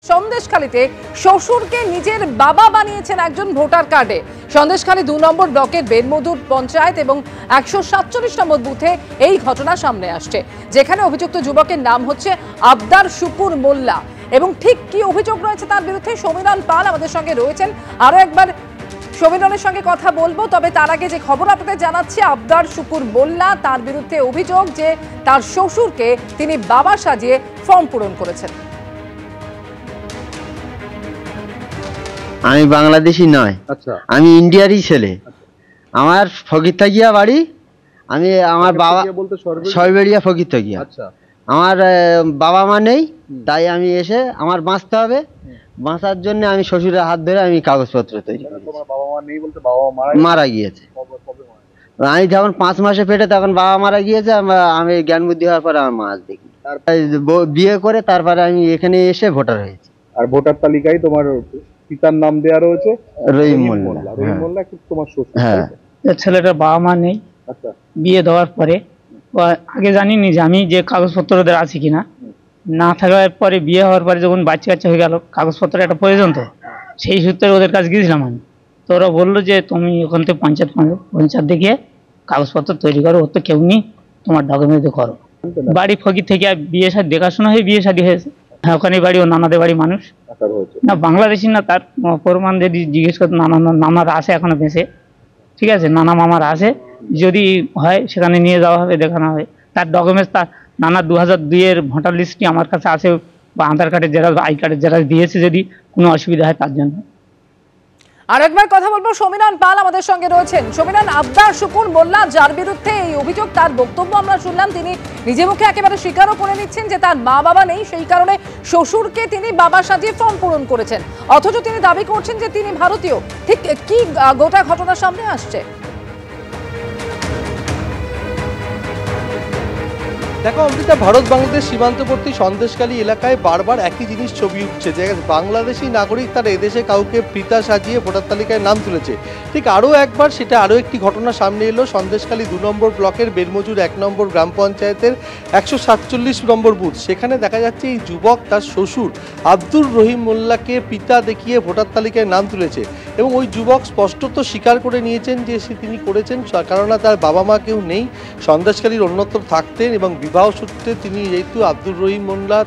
সন্দেশখালীতে শ্বশুরকে নিজের বাবা বানিয়েছেন একজন ভোটার কার্ডে। সন্দেশখালী 2 নম্বর ব্লকের বেনমধুর পঞ্চায়েত এবং 147 নম্বর বুথে এই ঘটনা সামনে আসছে, যেখানে অভিযুক্ত যুবকের নাম হচ্ছে আবদার শুকুর মোল্লা। এবং ঠিক কি অভিযোগ রয়েছে তার বিরুদ্ধে সমীরণ পাল আমাদের সঙ্গে রয়েছেন। আরো একবার সমীরণের সঙ্গে কথা বলবো, তবে তার আগে যে খবর আপনাদের জানাচ্ছি, আবদার শুকুর মোল্লা তার বিরুদ্ধে অভিযোগ যে তার শ্বশুরকে তিনি বাবা সাজিয়ে ফর্ম পূরণ করেছেন। আমি বাংলাদেশি নয়, আমি ইন্ডিয়ারই ছেলে। আমার ফকিরতাগিয়া বাড়ি। আমি আমার বাবা সরবেড়িয়া ফকিরতাগিয়া। আমার বাবা মা নেই, তাই আমি এসে আমার বাঁচতে হবে। বাঁচার জন্য আমি শ্বশুরের হাত ধরে আমি কাগজপত্র তৈরি করি। মারা গিয়েছে। আমি যখন 5 মাসে পেটে তখন বাবা মারা গিয়েছে। আমি জ্ঞান বুদ্ধি হওয়ার পরে আমার মা দেখি, বিয়ে করে তারপরে আমি এখানে এসে ভোটার হয়েছি। আর ভোটার তালিকায় তোমার পিতার নাম দেওয়া রয়েছে রহিম মোল্লা। রহিম মোল্লা তোমার শ্বশুর। হ্যাঁ, ছেলেটার বাবা মা নেই। আচ্ছা, বিয়ে দেওয়ার পরে আগে জানিনি যে আমি যে কাগজপত্র ওদের আছে কিনা। না থাকার পরে বিয়ে হওয়ার পরে যখন বাচ্চা কাচ্চা হয়ে গেল, কাগজপত্র একটা প্রয়োজন, তো সেই সূত্রে ওদের কাছে গিয়েছিলাম আমি। তো ওরা বললো যে তুমি ওখান থেকে পঞ্চায়েত দেখিয়ে কাগজপত্র তৈরি করো, ওর তো কেউ নেই, তোমার ডকুমেন্ট করো। বাড়ি ফকির থেকে বিয়ে শাদী দেখাশোনা হয়ে বিয়ে শাদী হয়েছে। হ্যাঁ, ওখানে বাড়ি, ও নানাদের বাড়ি মানুষ না, বাংলাদেশি না। তার প্রমাণ যদি জিজ্ঞেস করতে, নানার আসে এখনো বেঁচে, ঠিক আছে, নানা মামার আসে, যদি হয় সেখানে নিয়ে যাওয়া হবে, দেখানো হবে। তার ডকুমেন্টস, তার নানা 2002-এর ভোটার লিস্টটি আমার কাছে আছে, বা আধার কার্ডের যারা, আই কার্ডের যারা দিয়েছে, যদি কোনো অসুবিধা হয় তার জন্য। আর একবার কথা বলবো, সমীরণ পাল আমাদের সঙ্গে রয়েছেন। সমীরণ, আবদার শুকুর মোল্লা যার বিরুদ্ধে এই অভিযোগ, তার বক্তব্য আমরা শুনলাম। তিনি নিজে মুখে একেবারে স্বীকারও করে নিচ্ছেন যে তার মা বাবা নেই, সেই কারণে শ্বশুরকে তিনি বাবা সাজিয়ে ফর্ম পূরণ করেছেন, অথচ তিনি দাবি করছেন যে তিনি ভারতীয়। ঠিক কি গোটা ঘটনা সামনে আসছে? দেখো অমৃতা, ভারত বাংলাদেশ সীমান্তবর্তী সন্দেশখালী এলাকায় বারবার একই জিনিস ছবি উঠছে, যে বাংলাদেশি নাগরিক তারা এদেশে কাউকে পিতা সাজিয়ে ভোটার তালিকায় নাম তুলেছে। ঠিক আরও একবার সেটা আরও একটি ঘটনা সামনে এলো সন্দেশখালী 2 নম্বর ব্লকের বেনমজুর 1 নম্বর গ্রাম পঞ্চায়েতের 147 নম্বর বুথ। সেখানে দেখা যাচ্ছে এই যুবক তার শ্বশুর আব্দুর রহিম মোল্লাকে পিতা দেখিয়ে ভোটার তালিকায় নাম তুলেছে, এবং ওই যুবক স্পষ্টত স্বীকার করে নিয়েছেন যে তিনি করেছেন, কেননা তার বাবা মা কেউ নেই, সন্দেশখালীর অন্যত্র থাকতেন, এবং বিবাহ সূত্রে তিনি যেহেতু আব্দুর রহিম মোল্লা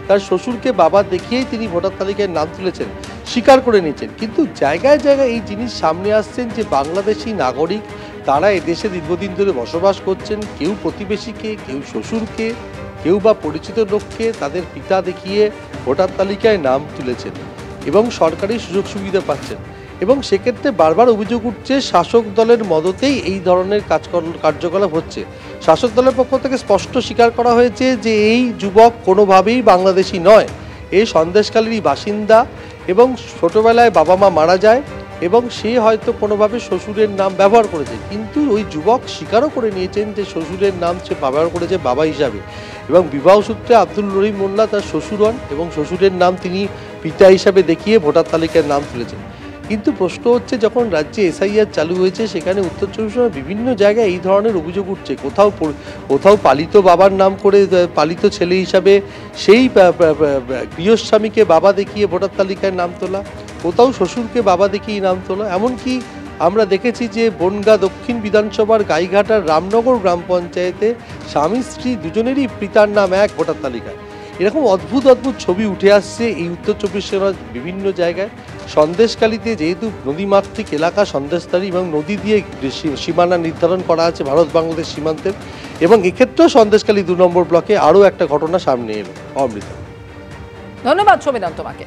তার শ্বশুরকে বাবা দেখিয়েই তিনি ভোটার তালিকায় নাম তুলেছেন, স্বীকার করে নিয়েছেন। কিন্তু জায়গায় জায়গায় এই জিনিস সামনে আসছেন যে বাংলাদেশি নাগরিক তারা এদেশে দীর্ঘদিন ধরে বসবাস করছেন, কেউ প্রতিবেশীকে, কেউ শ্বশুরকে, কেউ বা পরিচিত লোককে তাদের পিতা দেখিয়ে ভোটার তালিকায় নাম তুলেছেন এবং সরকারি সুযোগ সুবিধা পাচ্ছেন। এবং সেক্ষেত্রে বারবার অভিযোগ উঠছে শাসক দলের মদতেই এই ধরনের কার্যকলাপ হচ্ছে। শাসক দলের পক্ষ থেকে স্পষ্ট স্বীকার করা হয়েছে যে এই যুবক কোনোভাবেই বাংলাদেশি নয়, এই সন্দেশখালীরই বাসিন্দা, এবং ছোটোবেলায় বাবা মা মারা যায় এবং সে হয়তো কোনোভাবে শ্বশুরের নাম ব্যবহার করেছে, কিন্তু ওই যুবক স্বীকারও করে নিয়েছেন যে শ্বশুরের নাম সে ব্যবহার করেছে বাবা হিসাবে, এবং বিবাহ সূত্রে আব্দুল রহিম মোল্লা তার শ্বশুর হন এবং শ্বশুরের নাম তিনি পিতা হিসাবে দেখিয়ে ভোটার তালিকায় নাম তুলেছেন। কিন্তু প্রশ্ন হচ্ছে, যখন রাজ্যে এসআইআর চালু হয়েছে, সেখানে উত্তর চব্বিশ পরগনার বিভিন্ন জায়গায় এই ধরনের অভিযোগ উঠছে। কোথাও পালিত বাবার নাম করে পালিত ছেলে হিসাবে সেই গৃহস্বামীকে বাবা দেখিয়ে ভোটার তালিকায় নাম তোলা, কোথাও শ্বশুরকে বাবা দেখিয়ে নাম তোলা। এমনকি আমরা দেখেছি যে বনগাঁ দক্ষিণ বিধানসভার গাইঘাটার রামনগর গ্রাম পঞ্চায়েতে স্বামী স্ত্রী দুজনেরই পিতার নাম এক ভোটার তালিকায়। এরকম অদ্ভুত অদ্ভুত ছবি উঠে আসছে এই উত্তর চব্বিশ পরগনার বিভিন্ন জায়গায়। সন্দেশখালীতে যেহেতু নদীমাতৃক এলাকা সন্দেশখালী, এবং নদী দিয়ে সীমানা নির্ধারণ করা আছে ভারত বাংলাদেশ সীমান্তের, এবং এক্ষেত্রেও সন্দেশখালী 2 নম্বর ব্লকে আরও একটা ঘটনা সামনে এলো। অমৃতা, ধন্যবাদ সমীরণ তোমাকে।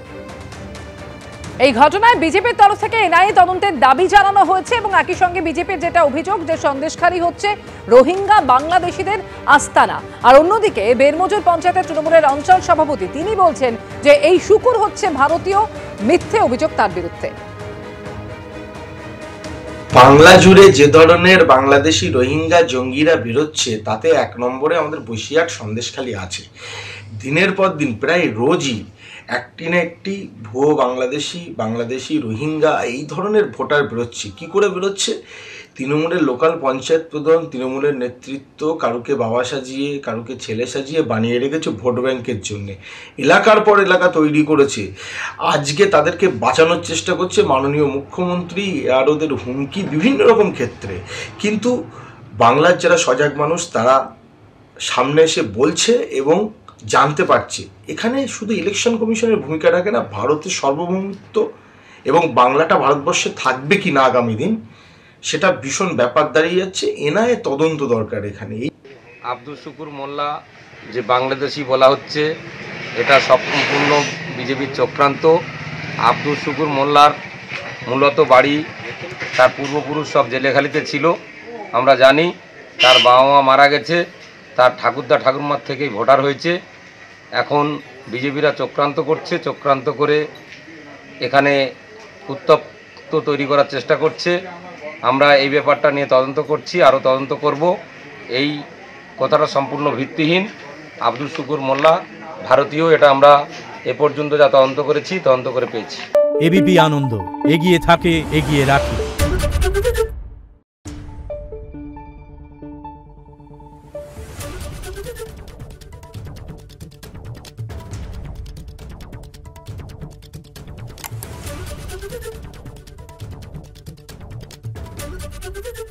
এই ঘটনায় বিজেপির তরফ থেকে এনআইএ তদন্তের দাবি জানানো হয়েছে, এবং একই সঙ্গে বিজেপির যেটা অভিযোগ যে সন্দেশখালী হচ্ছে রোহিঙ্গা বাংলাদেশিদের আস্তানা। আর অন্যদিকে বেনমজুর পঞ্চায়েতের তৃণমূলের অঞ্চল সভাপতি তিনি বলছেন যে এই শুকুর হচ্ছে ভারতীয়, মিথ্যে অভিযোগ তার বিরুদ্ধে। বাংলা জুড়ে যে ধরনের বাংলাদেশি রোহিঙ্গা জঙ্গিরা বেরোচ্ছে, তাতে 1 নম্বরে আমাদের বসিরহাট সন্দেশখালী আছে। দিনের পর দিন প্রায় রোজই একটি না একটি ভুয়ো বাংলাদেশি রোহিঙ্গা এই ধরনের ভোটার বেরোচ্ছে। কী করে বেরোচ্ছে? তৃণমূলের লোকাল পঞ্চায়েত প্রধান, তৃণমূলের নেতৃত্ব কারুকে বাবা সাজিয়ে কারুকে ছেলে সাজিয়ে বানিয়ে রেখেছে ভোট ব্যাংকের জন্যে। এলাকার পর এলাকা তৈরি করেছে। আজকে তাদেরকে বাঁচানোর চেষ্টা করছে মাননীয় মুখ্যমন্ত্রী, আর ওদের হুমকি বিভিন্ন রকম ক্ষেত্রে। কিন্তু বাংলার যারা সজাগ মানুষ তারা সামনে এসে বলছে এবং জানতে পারছে এখানে শুধু ইলেকশন কমিশনের ভূমিকা রাখে না, ভারতের সার্বভৌমত্ব এবং বাংলাটা ভারতবর্ষে থাকবে কি না আগামী দিন সেটা ভীষণ ব্যাপার দাঁড়িয়ে যাচ্ছে। এনআইএ তদন্ত দরকার এখানে। আব্দুল শুকুর মোল্লা যে বাংলাদেশি বলা হচ্ছে, এটা সম্পূর্ণ বিজেপির চক্রান্ত। আব্দুল শুকুর মোল্লার মূলত বাড়ি, তার পূর্বপুরুষ সব জেলেখালিতে ছিল। আমরা জানি তার বাবা মা মারা গেছে, তার ঠাকুরদা ঠাকুরমার থেকেই ভোটার হয়েছে। এখন বিজেপিরা চক্রান্ত করছে, চক্রান্ত করে এখানে উত্তপ্ত তৈরি করার চেষ্টা করছে। আমরা এই ব্যাপারটা নিয়ে তদন্ত করছি, আরও তদন্ত করব। এই কথাটা সম্পূর্ণ ভিত্তিহীন। আব্দুল শুকুর মোল্লা ভারতীয়, এটা আমরা এ পর্যন্ত যা তদন্ত করেছি তদন্ত করে পেয়েছি। এবিপি আনন্দ, এগিয়ে থাকে, এগিয়ে রাখে। Thank you.